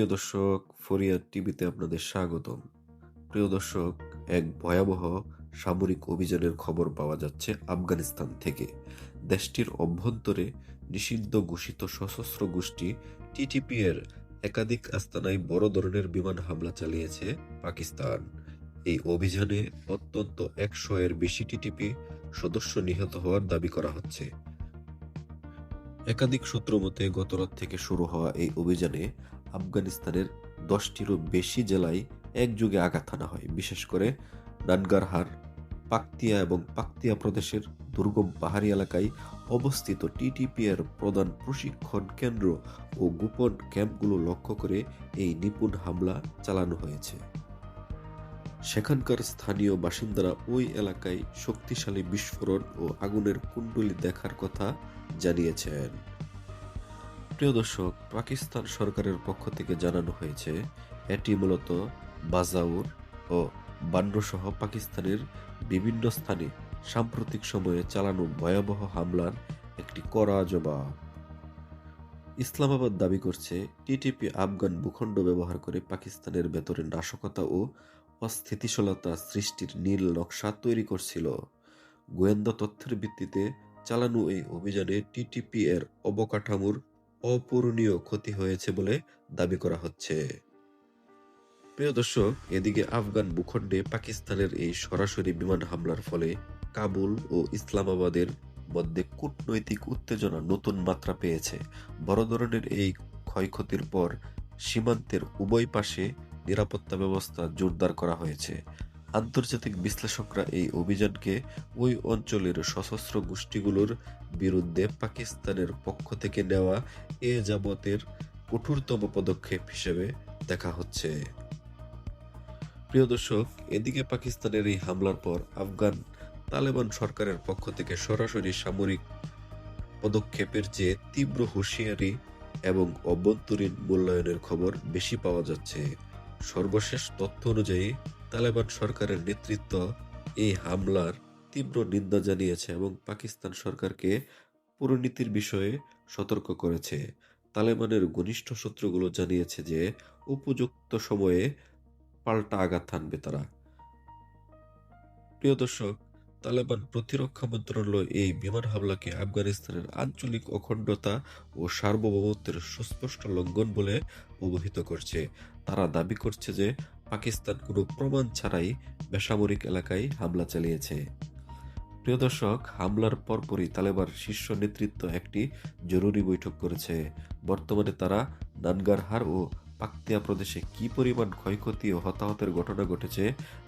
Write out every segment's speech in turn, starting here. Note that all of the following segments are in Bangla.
প্রিয় দর্শক, ফরিয়াদ টিভিতে আপনাদের স্বাগতম। প্রিয় দর্শক, এক ভয়াবহ সামরিক অভিযানের খবর পাওয়া যাচ্ছে আফগানিস্তান থেকে। দেশটির অভ্যন্তরে নিষিদ্ধ ঘোষিত সশস্ত্র গোষ্ঠী টিটিপি এর একাধিক আস্তানায় বড় ধরনের বিমান হামলা চালিয়েছে পাকিস্তান। এই অভিযানে অন্তত 100 এর বেশি টিটিপি সদস্য নিহত হওয়ার দাবি করা হচ্ছে। একাধিক সূত্র মতে গতরাত থেকে শুরু হওয়া এই অভিযানে আফগানিস্তানের 10টিরও বেশি জেলায় একযোগে আঘাত হানা হয়। বিশেষ করে নানগারহার, পাকতিয়া এবং পাকতিয়া প্রদেশের দুর্গম পাহাড়ি এলাকায় অবস্থিত টিটিপি এর প্রধান প্রশিক্ষণ কেন্দ্র ও গোপন ক্যাম্পগুলো লক্ষ্য করে এই নিপুণ হামলা চালানো হয়েছে। সেখানকার স্থানীয় বাসিন্দারা ওই এলাকায় শক্তিশালী বিস্ফোরণ ও আগুনের কুণ্ডলী দেখার কথা জানিয়েছেন। প্রিয় দর্শক, পাকিস্তান সরকারের পক্ষ থেকে জানানো হয়েছে এটি মূলত বাজাউর ও বান্নু সহ পাকিস্তানের বিভিন্ন স্থানে সাম্প্রতিক সময়ে চালানো ভয়াবহ হামলার একটি কড়া জবাব। ইসলামাবাদ দাবি করছে টিটিপি আফগান ভূখণ্ড ব্যবহার করে পাকিস্তানের ভেতরে নাশকতা ও অস্থিতিশীলতা সৃষ্টির নীল নকশা তৈরি করছিল। গোয়েন্দা তথ্যের ভিত্তিতে চালানো এই অভিযানে টিটিপি এর অবকাঠামোর অপূরণীয় ক্ষতি হয়েছে বলে দাবি করা হচ্ছে। প্রিয় দর্শক, এদিকে আফগান ভূখণ্ডে পাকিস্তানের এই সরাসরি বিমান হামলার ফলে কাবুল ও ইসলামাবাদের মধ্যে কূটনৈতিক উত্তেজনা নতুন মাত্রা পেয়েছে। বড় ধরনের এই ক্ষয়ক্ষতির পর সীমান্তের উভয় পাশে নিরাপত্তা ব্যবস্থা জোরদার করা হয়েছে। আন্তর্জাতিক বিশ্লেষকরা এই অভিযানকে ওই অঞ্চলের সশস্ত্র গোষ্ঠীগুলোর বিরুদ্ধে পাকিস্তানের পক্ষ থেকে নেওয়া এ যাবতের কঠোরতম পদক্ষেপ হিসেবে দেখা হচ্ছে। প্রিয় দর্শক, এদিকে পাকিস্তানের এই হামলার পর আফগান তালেবান সরকারের পক্ষ থেকে সরাসরি সামরিক পদক্ষেপের চেয়ে তীব্র হুঁশিয়ারি এবং অভ্যন্তরীণ মূল্যায়নের খবর বেশি পাওয়া যাচ্ছে। সর্বশেষ তথ্য অনুযায়ী তালেবান সরকারের নেতৃত্ব এই হামলার তীব্র নিন্দা জানিয়েছে এবং পাকিস্তান সরকারকে পরিণতির বিষয়ে সতর্ক করেছে। তালেবানের ঘনিষ্ঠ সূত্রগুলো জানিয়েছে যে উপযুক্ত সময়ে পাল্টা আঘাত হানবে তারা। প্রিয় দর্শক, তালেবান প্রতিরক্ষা মন্ত্রণালয় এই বিমান হামলাকে আফগানিস্তানের আঞ্চলিক অখণ্ডতা ও সার্বভৌমত্বের সুস্পষ্ট লঙ্ঘন বলে অভিহিত করছে। তারা দাবি করছে যে পাকিস্তান কোনো প্রমাণ ছাড়াই বেসামরিক এলাকায় হামলা চালিয়েছে। প্রিয় দর্শক, হামলার পরপরই তালেবান শীর্ষ নেতৃত্ব একটি জরুরি বৈঠক করেছে। বর্তমানে তারা নানগারহার ও পাকতিয়া প্রদেশে কি পরিমাণ ক্ষয়ক্ষতি ও হতাহতের ঘটনা ঘটেছে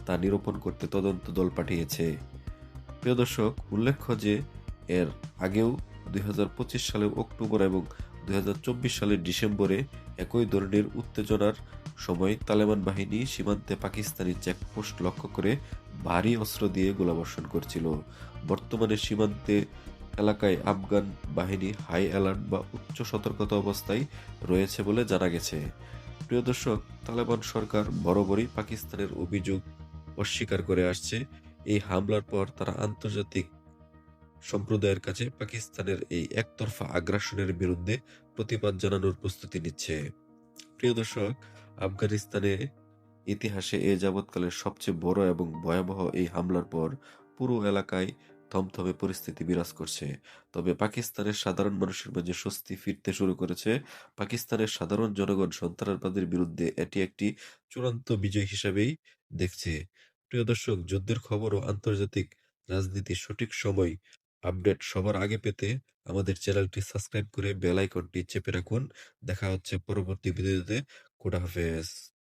তা নিরূপণ করতে তদন্ত দল পাঠিয়েছে। প্রিয় দর্শক, উল্লেখ্য যে এর আগেও 2025 সালের অক্টোবর এবং 2024 সালের ডিসেম্বরে একই ধরনের উত্তেজনার সময় তালেবান বাহিনী সীমান্তে পাকিস্তানি চেকপোস্ট লক্ষ্য করে ভারী অস্ত্র দিয়ে গোলাবর্ষণ করছিল। বর্তমানে সীমান্তে এলাকায় আফগান বাহিনী হাই অ্যালার্ট বা উচ্চ সতর্কতা অবস্থায় রয়েছে বলে জানা গেছে। প্রিয় দর্শক, তালেবান সরকার বরাবরই পাকিস্তানের অভিযোগ অস্বীকার করে আসছে। এই হামলার পর তারা আন্তর্জাতিক সম্প্রদায়ের কাছে পাকিস্তানের এই একতরফা আগ্রাসনের বিরুদ্ধে প্রতিবাদ জানানোর প্রস্তুতি নিচ্ছে। প্রিয় দর্শক, আফগানিস্তানে ইতিহাসে এ যাবৎকালের সবচেয়ে বড় এবং ভয়াবহ এই হামলার পর পুরো এলাকায় থমথমে পরিস্থিতি বিরাজ করছে। তবে পাকিস্তানের সাধারণ মানুষের মাঝে স্বস্তি ফিরতে শুরু করেছে। পাকিস্তানের সাধারণ জনগণ সন্ত্রাসবাদের বিরুদ্ধে এটি একটি চূড়ান্ত বিজয় হিসাবেই দেখছে। প্রিয় দর্শক, যুদ্ধের খবর ও আন্তর্জাতিক রাজনীতির সঠিক সময় আপডেট সবার আগে পেতে আমাদের চ্যানেলটি সাবস্ক্রাইব করে বেল আইকনটি চেপে রাখুন। দেখা হচ্ছে পরবর্তী ভিডিওতে। খোদা হাফেজ।